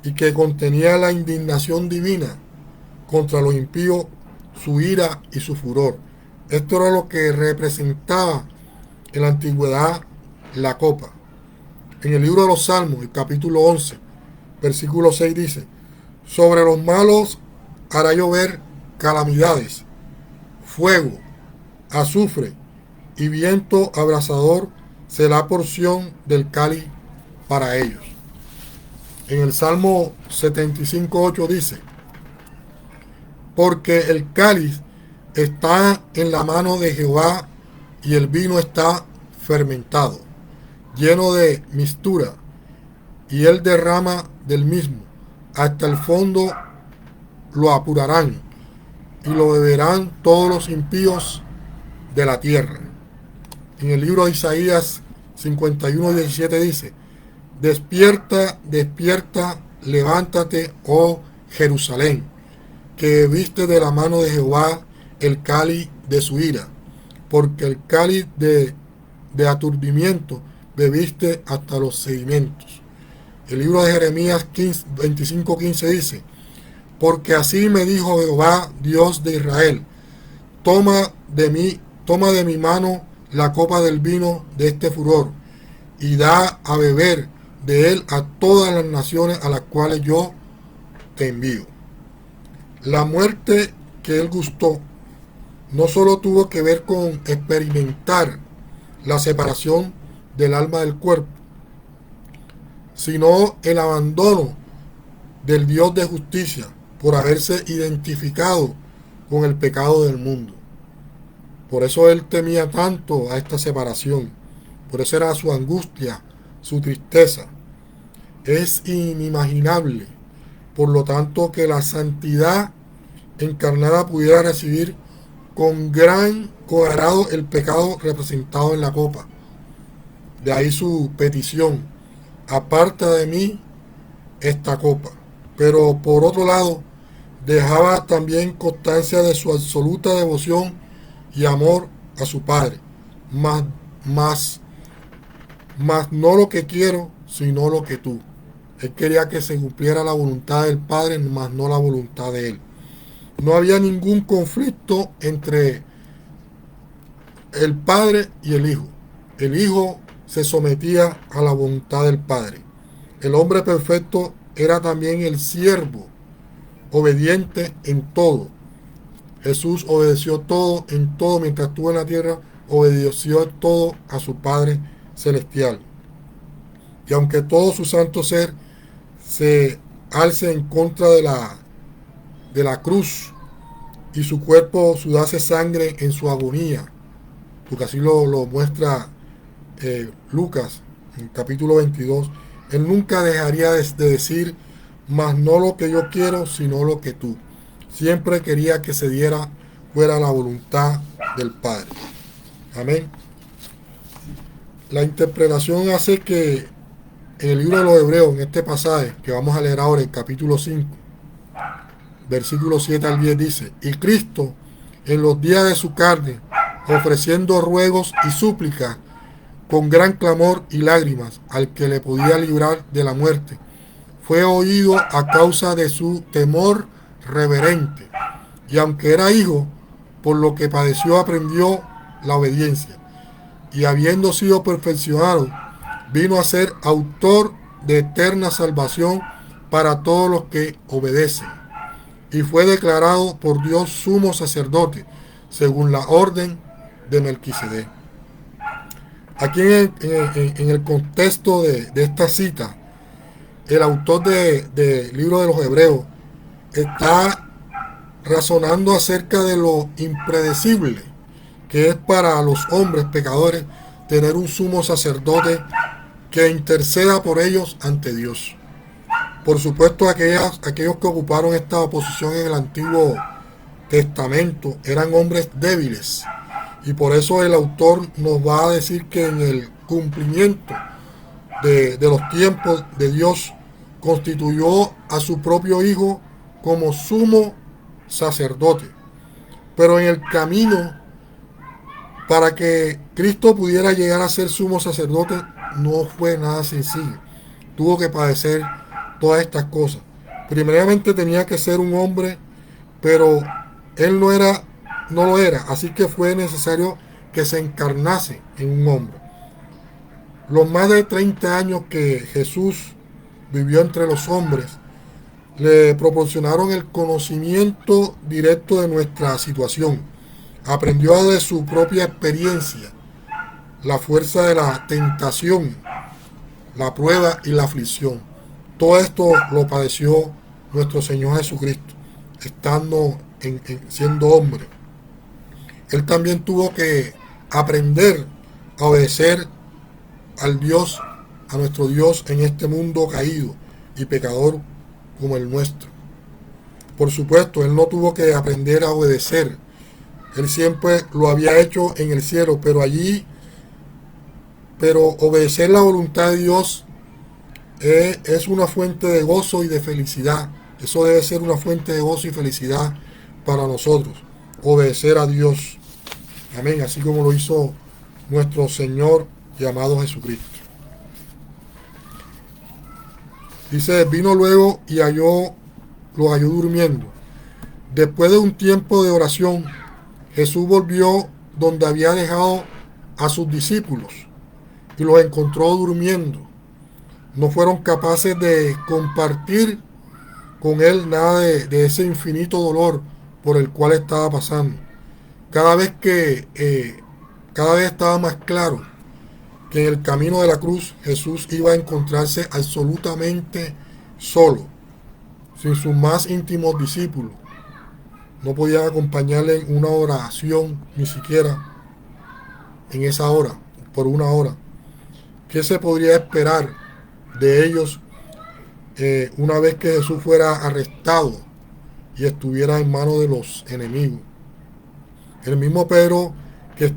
y que contenía la indignación divina contra los impíos, su ira y su furor. Esto era lo que representaba en la antigüedad la copa. En el libro de los Salmos, el capítulo 11, versículo 6 dice, sobre los malos hará llover calamidades, fuego, azufre y viento abrasador será porción del cáliz para ellos. En el Salmo 75:8 dice, porque el cáliz está en la mano de Jehová y el vino está fermentado, lleno de mistura, y él derrama del mismo, hasta el fondo lo apurarán, y lo beberán todos los impíos de la tierra. En el libro de Isaías 51:17 dice, despierta, despierta, levántate, oh Jerusalén, que viste de la mano de Jehová el cáliz de su ira, porque el cáliz de aturdimiento bebiste hasta los sedimentos. El libro de Jeremías 25:15 dice, porque así me dijo Jehová, Dios de Israel, toma de mi mano la copa del vino de este furor, y da a beber de él a todas las naciones a las cuales yo te envío. La muerte que él gustó no solo tuvo que ver con experimentar la separación del alma del cuerpo, sino el abandono del Dios de justicia por haberse identificado con el pecado del mundo. Por eso él temía tanto a esta separación, por eso era su angustia, su tristeza. Es inimaginable, por lo tanto, que la santidad encarnada pudiera recibir con gran agrado el pecado representado en la copa. De ahí su petición, aparta de mí esta copa. Pero por otro lado, dejaba también constancia de su absoluta devoción y amor a su Padre. Más no lo que quiero, sino lo que tú. Él quería que se cumpliera la voluntad del Padre, más no la voluntad de él. No había ningún conflicto entre el Padre y el Hijo. El Hijo se sometía a la voluntad del Padre. El hombre perfecto era también el siervo, obediente en todo. Jesús obedeció todo en todo mientras estuvo en la tierra, obedeció todo a su Padre celestial. Y aunque todo su santo ser se alce en contra de la cruz y su cuerpo sudase sangre en su agonía, porque así lo muestra Lucas en capítulo 22, él nunca dejaría de decir, mas no lo que yo quiero, sino lo que tú. Siempre quería que se diera fuera la voluntad del Padre. Amén. La interpretación hace que en el libro de los Hebreos, en este pasaje que vamos a leer ahora, el capítulo 5, versículo 7 al 10 dice, y Cristo en los días de su carne, ofreciendo ruegos y súplicas con gran clamor y lágrimas al que le podía librar de la muerte, fue oído a causa de su temor reverente, y aunque era hijo, por lo que padeció aprendió la obediencia, y habiendo sido perfeccionado, vino a ser autor de eterna salvación para todos los que obedecen. Y fue declarado por Dios sumo sacerdote, según la orden de Melquisedec. Aquí en el contexto de esta cita, el autor del libro de los Hebreos está razonando acerca de lo impredecible que es para los hombres pecadores tener un sumo sacerdote que interceda por ellos ante Dios. Por supuesto, aquellos que ocuparon esta posición en el Antiguo Testamento eran hombres débiles, y por eso el autor nos va a decir que en el cumplimiento de los tiempos de Dios constituyó a su propio Hijo como sumo sacerdote. Pero en el camino para que Cristo pudiera llegar a ser sumo sacerdote no fue nada sencillo. Tuvo que padecer todas estas cosas. Primeramente tenía que ser un hombre, pero él no lo era, así que fue necesario que se encarnase en un hombre. Los más de 30 años que Jesús vivió entre los hombres le proporcionaron el conocimiento directo de nuestra situación. Aprendió de su propia experiencia la fuerza de la tentación, la prueba y la aflicción. Todo esto lo padeció nuestro Señor Jesucristo, estando siendo hombre. Él también tuvo que aprender a obedecer al Dios, a nuestro Dios en este mundo caído y pecador como el nuestro. Por supuesto, él no tuvo que aprender a obedecer. Él siempre lo había hecho en el cielo, pero obedecer la voluntad de Dios es una fuente de gozo y de felicidad. Eso debe ser una fuente de gozo y felicidad para nosotros. Obedecer a Dios. Amén. Así como lo hizo nuestro Señor llamado Jesucristo. Dice, vino luego y lo halló durmiendo. Después de un tiempo de oración, Jesús volvió donde había dejado a sus discípulos y los encontró durmiendo. No fueron capaces de compartir con él nada de ese infinito dolor por el cual estaba pasando. Cada vez estaba más claro que en el camino de la cruz Jesús iba a encontrarse absolutamente solo, sin sus más íntimos discípulos. No podían acompañarle en una oración, ni siquiera en esa hora, por una hora. ¿Qué se podría esperar de ellos una vez que Jesús fuera arrestado y estuviera en manos de los enemigos? El mismo Pedro que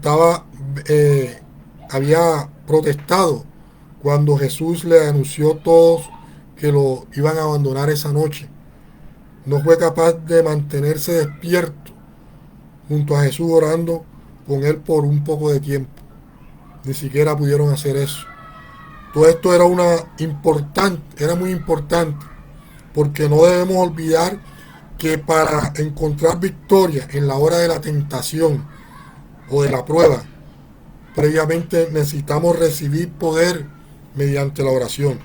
había protestado cuando Jesús le anunció a todos que lo iban a abandonar esa noche, no fue capaz de mantenerse despierto junto a Jesús orando con él por un poco de tiempo. Ni siquiera pudieron hacer eso. Todo esto era muy importante, porque no debemos olvidar que para encontrar victoria en la hora de la tentación o de la prueba, previamente necesitamos recibir poder mediante la oración.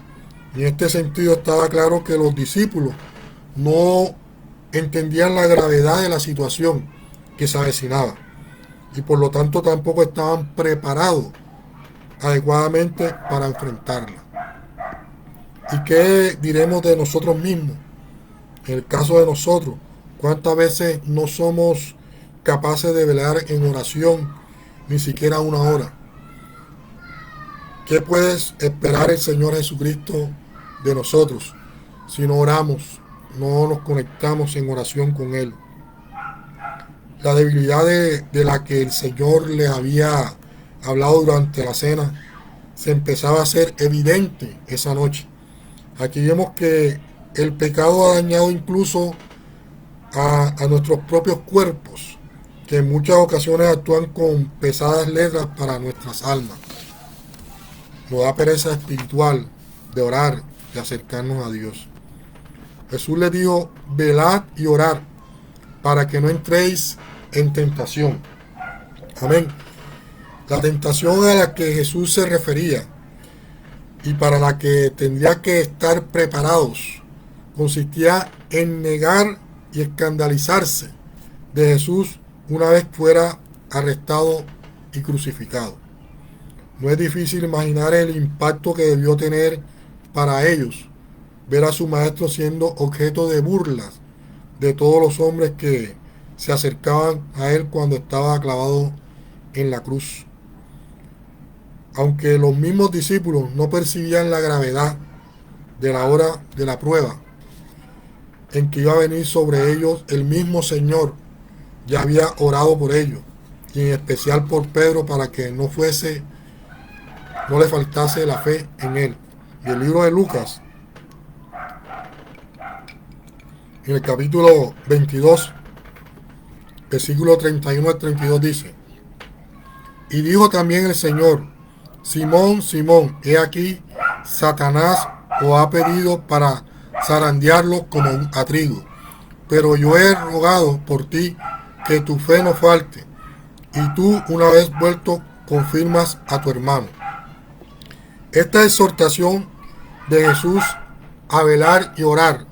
En este sentido estaba claro que los discípulos no entendían la gravedad de la situación que se avecinaba y por lo tanto tampoco estaban preparados adecuadamente para enfrentarla. ¿Y qué diremos de nosotros mismos? En el caso de nosotros, ¿cuántas veces no somos capaces de velar en oración ni siquiera una hora? ¿Qué puedes esperar el Señor Jesucristo de nosotros si no oramos, no nos conectamos en oración con Él? La debilidad de la que el Señor les había hablado durante la cena se empezaba a hacer evidente esa noche. Aquí vemos que el pecado ha dañado incluso a nuestros propios cuerpos, que en muchas ocasiones actúan con pesadas letras para nuestras almas. Nos da pereza espiritual de orar, de acercarnos a Dios. Jesús les dijo, velad y orad para que no entréis en tentación. Amén. La tentación a la que Jesús se refería y para la que tendría que estar preparados consistía en negar y escandalizarse de Jesús una vez fuera arrestado y crucificado. No es difícil imaginar el impacto que debió tener para ellos ver a su maestro siendo objeto de burlas de todos los hombres que se acercaban a él cuando estaba clavado en la cruz. Aunque los mismos discípulos no percibían la gravedad de la hora de la prueba en que iba a venir sobre ellos, el mismo Señor ya había orado por ellos, y en especial por Pedro, para que no le faltase la fe en él. Y el libro de Lucas, en el capítulo 22, versículo 31 al 32 dice: y dijo también el Señor: Simón, Simón, he aquí, Satanás os ha pedido para zarandearlo como a trigo, pero yo he rogado por ti que tu fe no falte, y tú, una vez vuelto, confirmas a tu hermano. Esta exhortación de Jesús a velar y orar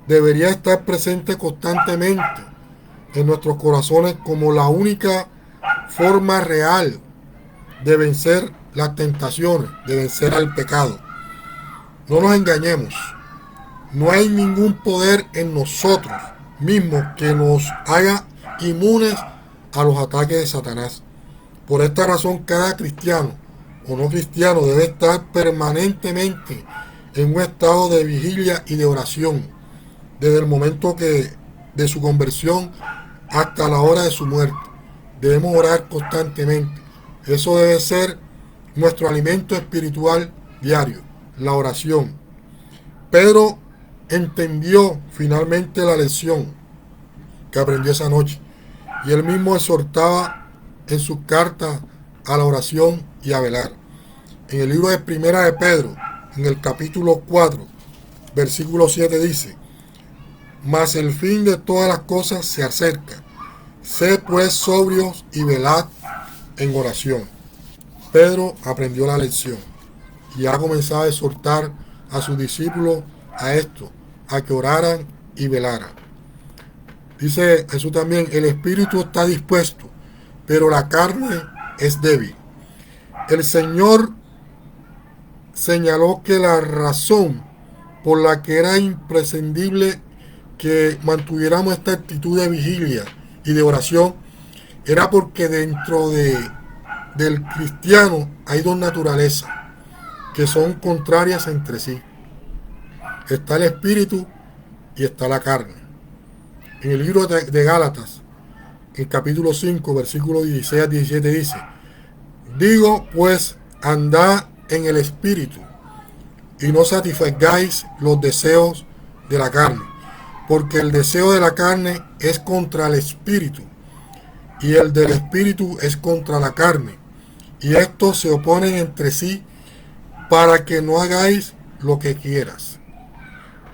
debería estar presente constantemente en nuestros corazones como la única forma real de vencer las tentaciones, de vencer al pecado. No nos engañemos, no hay ningún poder en nosotros mismos que nos haga inmunes a los ataques de Satanás. Por esta razón, cada cristiano o no cristiano debe estar permanentemente en un estado de vigilia y de oración, desde el momento de su conversión hasta la hora de su muerte. Debemos orar constantemente. Eso debe ser nuestro alimento espiritual diario, la oración. Pedro entendió finalmente la lección que aprendió esa noche, y él mismo exhortaba en sus cartas a la oración y a velar. En el libro de Primera de Pedro, en el capítulo 4, versículo 7 dice: mas el fin de todas las cosas se acerca. Sed pues sobrios y velad en oración. Pedro aprendió la lección y ha comenzado a exhortar a sus discípulos a esto, a que oraran y velaran. Dice Jesús también: el espíritu está dispuesto, pero la carne es débil. El Señor señaló que la razón por la que era imprescindible que mantuviéramos esta actitud de vigilia y de oración era porque dentro del cristiano hay dos naturalezas que son contrarias entre sí. Está el espíritu y está la carne. En el libro de Gálatas, en capítulo 5, versículos 16 a 17 dice: digo pues, andad en el espíritu y no satisfagáis los deseos de la carne, porque el deseo de la carne es contra el espíritu y el del espíritu es contra la carne, y estos se oponen entre sí para que no hagáis lo que quieras.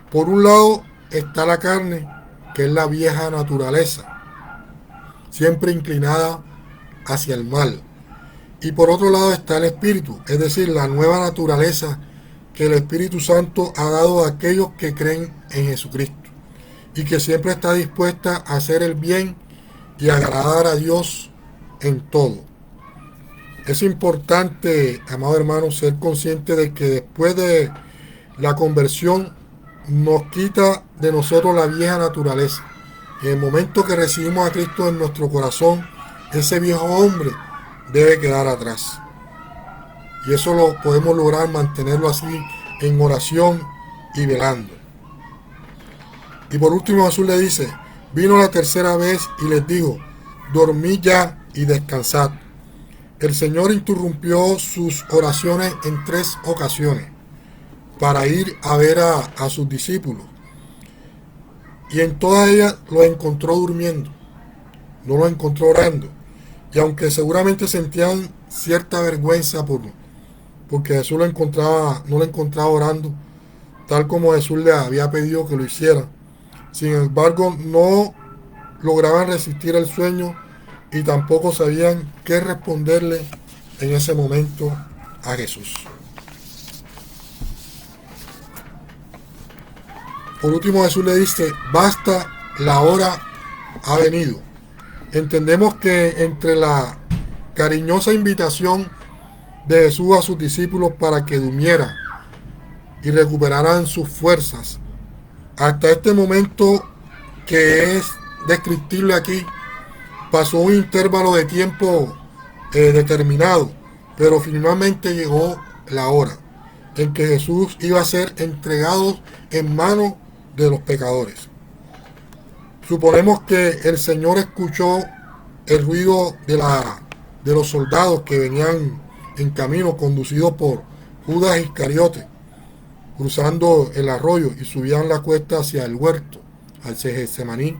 Por un lado está la carne, que es la vieja naturaleza, siempre inclinada hacia el mal. Y por otro lado está el espíritu, es decir, la nueva naturaleza que el Espíritu Santo ha dado a aquellos que creen en Jesucristo y que siempre está dispuesta a hacer el bien y agradar a Dios en todo. Es importante, amado hermano, ser consciente de que después de la conversión nos quita de nosotros la vieja naturaleza. En el momento que recibimos a Cristo en nuestro corazón, ese viejo hombre debe quedar atrás. Y eso lo podemos lograr mantenerlo así en oración y velando. Y por último Jesús le dice: vino la tercera vez y les dijo: dormid ya y descansad. El Señor interrumpió sus oraciones en 3 ocasiones para ir a ver a sus discípulos. Y en todas ellas los encontró durmiendo, no los encontró orando. Y aunque seguramente sentían cierta vergüenza porque Jesús no lo encontraba orando, tal como Jesús le había pedido que lo hiciera, sin embargo no lograban resistir el sueño y tampoco sabían qué responderle en ese momento a Jesús. Por último, Jesús le dice, basta, la hora ha venido. Entendemos que entre la cariñosa invitación de Jesús a sus discípulos para que durmieran y recuperaran sus fuerzas, hasta este momento que es descriptible aquí, pasó un intervalo de tiempo determinado, pero finalmente llegó la hora en que Jesús iba a ser entregado en manos de los pecadores. Suponemos que el Señor escuchó el ruido de los soldados que venían en camino, conducidos por Judas Iscariote, cruzando el arroyo y subían la cuesta hacia el huerto, al Getsemaní,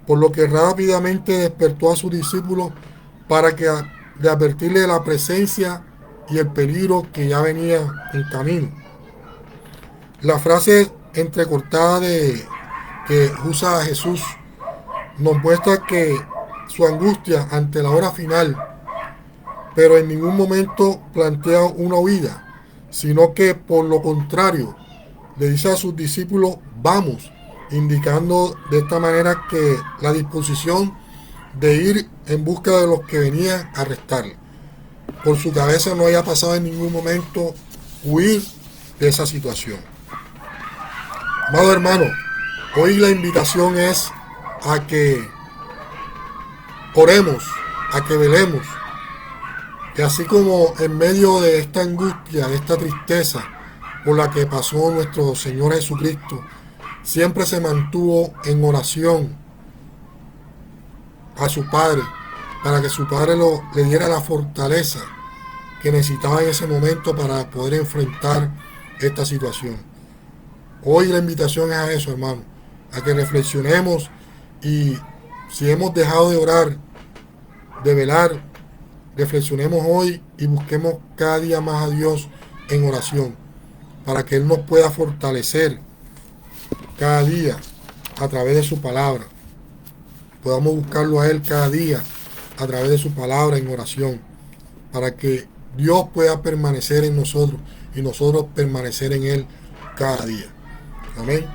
por lo que rápidamente despertó a sus discípulos para que de advertirle de la presencia y el peligro que ya venía en camino. La frase entrecortada que usa Jesús nos muestra que su angustia ante la hora final, pero en ningún momento plantea una huida, sino que por lo contrario le dice a sus discípulos vamos, indicando de esta manera que la disposición de ir en busca de los que venían a arrestarle. Por su cabeza no haya pasado en ningún momento huir de esa situación. Amado hermano, hoy la invitación es a que oremos, a que velemos, que así como en medio de esta angustia, de esta tristeza por la que pasó nuestro Señor Jesucristo, siempre se mantuvo en oración a su Padre, para que su Padre le diera la fortaleza que necesitaba en ese momento para poder enfrentar esta situación. Hoy la invitación es a eso, hermano, a que reflexionemos y si hemos dejado de orar, de velar, reflexionemos hoy y busquemos cada día más a Dios en oración, para que Él nos pueda fortalecer cada día a través de su palabra. Podamos buscarlo a Él cada día a través de su palabra en oración, para que Dios pueda permanecer en nosotros y nosotros permanecer en Él cada día. Amén.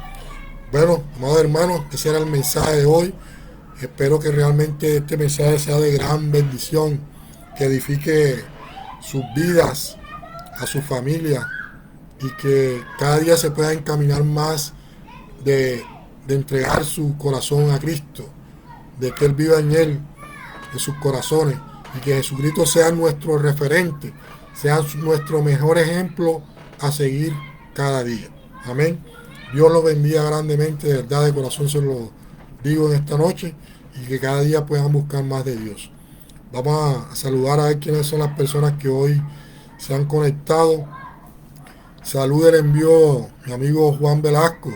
Bueno, amados hermanos, ese era el mensaje de hoy. Espero que realmente este mensaje sea de gran bendición, que edifique sus vidas, a su familia, y que cada día se pueda encaminar más de entregar su corazón a Cristo, de que Él viva en Él, en sus corazones, y que Jesucristo sea nuestro referente, sea nuestro mejor ejemplo a seguir cada día. Amén. Dios los bendiga grandemente, de verdad, de corazón se lo digo en esta noche, y que cada día puedan buscar más de Dios. Vamos a saludar a ver quiénes son las personas que hoy se han conectado. Salud le envió mi amigo Juan Velasco.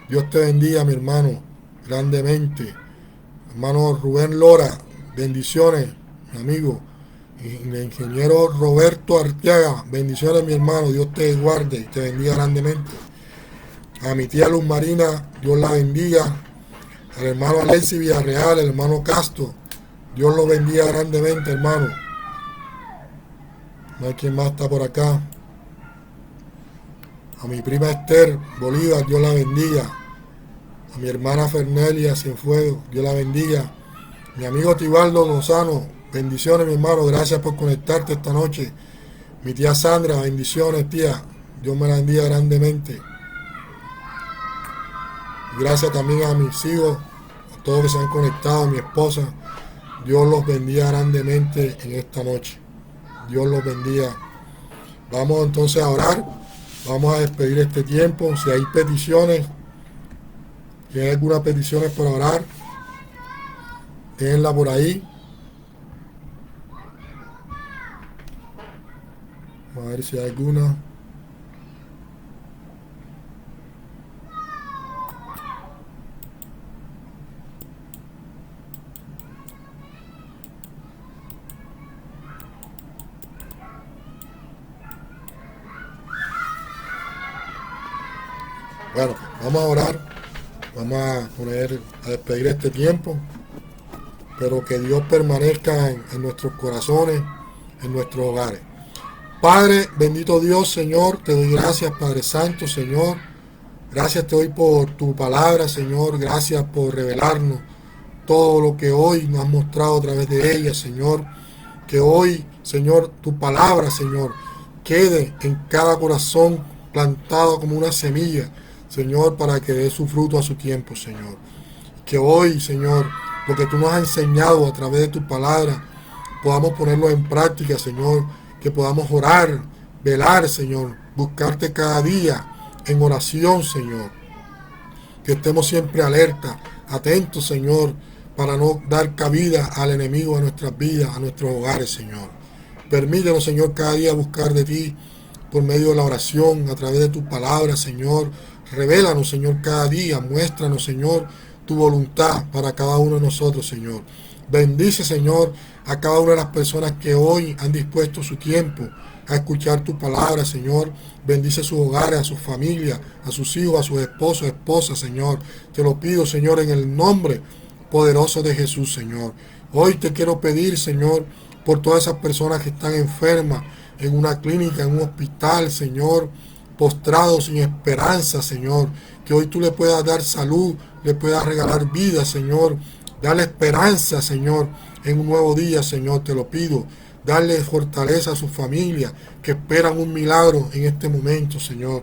Dios te bendiga, mi hermano, grandemente. Hermano Rubén Lora, bendiciones, mi amigo. El ingeniero Roberto Arteaga, bendiciones, mi hermano. Dios te guarde y te bendiga grandemente. A mi tía Luz Marina, Dios la bendiga. Al hermano Alexis Villarreal, el hermano Castro, Dios lo bendiga grandemente, hermano. No hay quien más está por acá. A mi prima Esther Bolívar, Dios la bendiga. A mi hermana Fernelia Cienfuegos, Dios la bendiga. Mi amigo Tibaldo Lozano, bendiciones, mi hermano, gracias por conectarte esta noche. Mi tía Sandra, bendiciones, tía, Dios me la bendiga grandemente. Gracias también a mis hijos, a todos que se han conectado, a mi esposa. Dios los bendiga grandemente en esta noche. Dios los bendiga. Vamos entonces a orar. Vamos a despedir este tiempo. Si hay peticiones, si hay algunas peticiones para orar, déjenla por ahí. Vamos a ver si hay alguna. Bueno, vamos a orar, vamos a despedir este tiempo, pero que Dios permanezca en nuestros corazones, en nuestros hogares. Padre, bendito Dios, Señor, te doy gracias, Padre Santo, Señor. Gracias te doy por tu palabra, Señor. Gracias por revelarnos todo lo que hoy nos has mostrado a través de ella, Señor. Que hoy, Señor, tu palabra, Señor, quede en cada corazón plantado como una semilla, Señor, para que dé su fruto a su tiempo, Señor. Que hoy, Señor, lo que tú nos has enseñado a través de tu palabra, podamos ponerlo en práctica, Señor. Que podamos orar, velar, Señor, buscarte cada día en oración, Señor. Que estemos siempre alerta, atentos, Señor, para no dar cabida al enemigo a nuestras vidas, a nuestros hogares, Señor. Permítenos, Señor, cada día buscar de ti por medio de la oración, a través de tu palabra, Señor. Revélanos, Señor, cada día. Muéstranos, Señor, tu voluntad para cada uno de nosotros, Señor. Bendice, Señor, a cada una de las personas que hoy han dispuesto su tiempo a escuchar tu palabra, Señor. Bendice sus hogares, a sus familias, a sus hijos, a sus esposos, esposas, Señor. Te lo pido, Señor, en el nombre poderoso de Jesús, Señor. Hoy te quiero pedir, Señor, por todas esas personas que están enfermas en una clínica, en un hospital, Señor, postrados sin esperanza, Señor. Que hoy tú le puedas dar salud, le puedas regalar vida, Señor. Dale esperanza, Señor, en un nuevo día, Señor, te lo pido. Darle fortaleza a sus familias que esperan un milagro en este momento, Señor.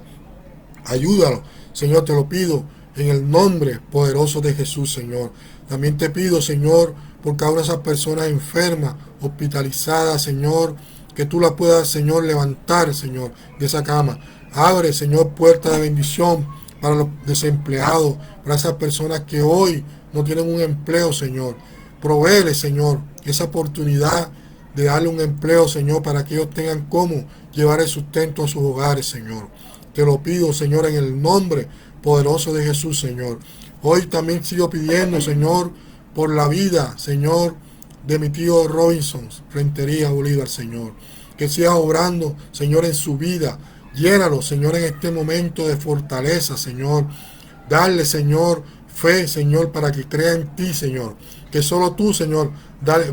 Ayúdalo, Señor, te lo pido en el nombre poderoso de Jesús, Señor. También te pido, Señor, por cada una de esas personas enfermas, hospitalizadas, Señor, que tú las puedas, Señor, levantar, Señor, de esa cama. Abre, Señor, puertas de bendición para los desempleados, para esas personas que hoy no tienen un empleo, Señor. Provéele, Señor, esa oportunidad de darle un empleo, Señor, para que ellos tengan cómo llevar el sustento a sus hogares, Señor. Te lo pido, Señor, en el nombre poderoso de Jesús, Señor. Hoy también sigo pidiendo, Señor, por la vida, Señor, de mi tío Robinson, Rentería Bolívar, Señor. Que siga obrando, Señor, en su vida. Llénalo, Señor, en este momento de fortaleza, Señor. Darle, Señor, fe, Señor, para que crea en ti, Señor. Que solo tú, Señor,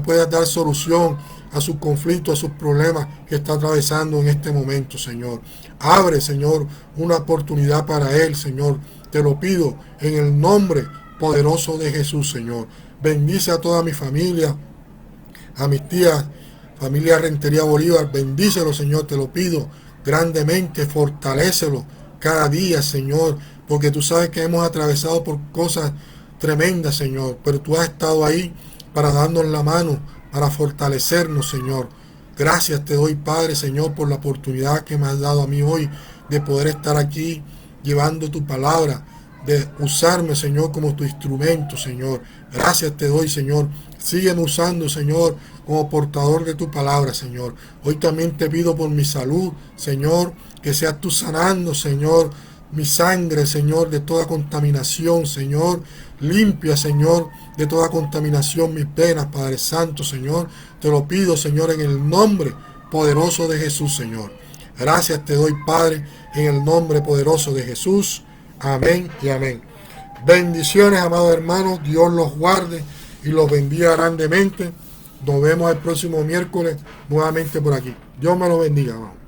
puedas dar solución a sus conflictos, a sus problemas que está atravesando en este momento, Señor. Abre, Señor, una oportunidad para él, Señor. Te lo pido en el nombre poderoso de Jesús, Señor. Bendice a toda mi familia, a mis tías, familia Rentería Bolívar. Bendícelo, Señor, te lo pido grandemente. Fortalécelo cada día, Señor, porque tú sabes que hemos atravesado por cosas tremendas, Señor, pero tú has estado ahí para darnos la mano, para fortalecernos, Señor. Gracias te doy, Padre, Señor, por la oportunidad que me has dado a mí hoy de poder estar aquí llevando tu palabra, de usarme, Señor, como tu instrumento, Señor. Gracias te doy, Señor. Sígueme usando, Señor, como portador de tu palabra, Señor. Hoy también te pido por mi salud, Señor, que seas tú sanando, Señor, mi sangre, Señor, de toda contaminación, Señor. Limpia, Señor, de toda contaminación mis venas, Padre Santo, Señor. Te lo pido, Señor, en el nombre poderoso de Jesús, Señor. Gracias te doy, Padre, en el nombre poderoso de Jesús. Amén y amén. Bendiciones, amados hermanos. Dios los guarde y los bendiga grandemente. Nos vemos el próximo miércoles nuevamente por aquí. Dios me lo bendiga, hermano.